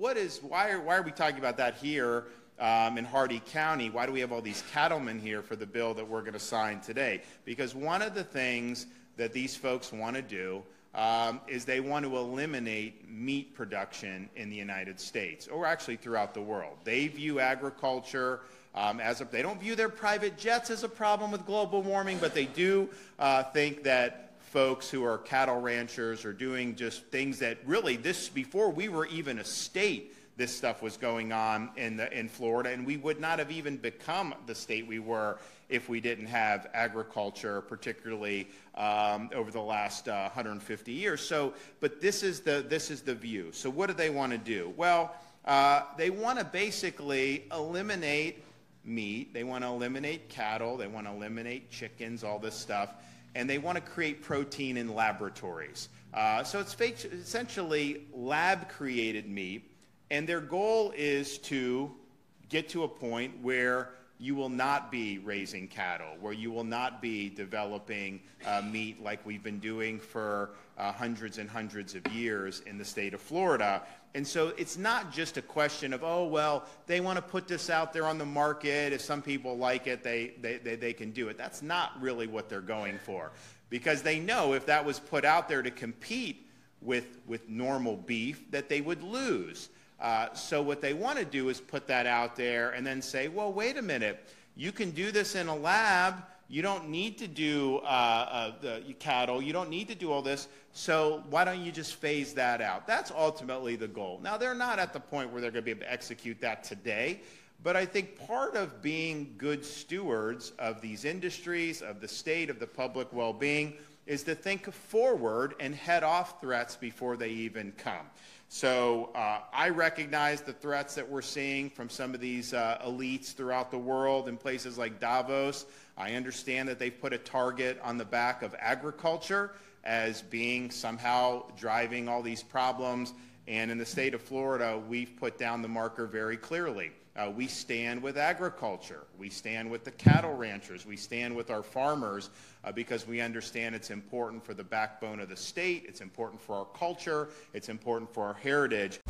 why are we talking about that here in Hardee County? Why do we have all these cattlemen here for the bill that we're going to sign today? Because one of the things that these folks want to do is they want to eliminate meat production in the United States, or actually throughout the world. They view agriculture they don't view their private jets as a problem with global warming, but they do think that folks who are cattle ranchers are doing just things that really, before we were even a state, this stuff was going on in Florida, and we would not have even become the state we were if we didn't have agriculture, particularly over the last 150 years. So, but this is the view. So what do they want to do? Well, they want to basically eliminate meat. They want to eliminate cattle. They want to eliminate chickens, all this stuff. And they want to create protein in laboratories. So it's essentially lab-created meat. And their goal is to get to a point where you will not be raising cattle, where you will not be developing meat like we've been doing for hundreds and hundreds of years in the state of Florida. And so it's not just a question of, oh, well, they want to put this out there on the market. If some people like it, they can do it. That's not really what they're going for, because they know if that was put out there to compete with normal beef, that they would lose. So what they want to do is put that out there and then say, well, wait a minute, you can do this in a lab. You don't need to do the cattle. You don't need to do all this. So why don't you just phase that out? That's ultimately the goal. Now, they're not at the point where they're going to be able to execute that today. But I think part of being good stewards of these industries, of the state, of the public well-being, is to think forward and head off threats before they even come. So I recognize the threats that we're seeing from some of these elites throughout the world in places like Davos. I understand that they've put a target on the back of agriculture as being somehow driving all these problems. And in the state of Florida, we've put down the marker very clearly. We stand with agriculture. We stand with the cattle ranchers. We stand with our farmers because we understand it's important for the backbone of the state. It's important for our culture. It's important for our heritage.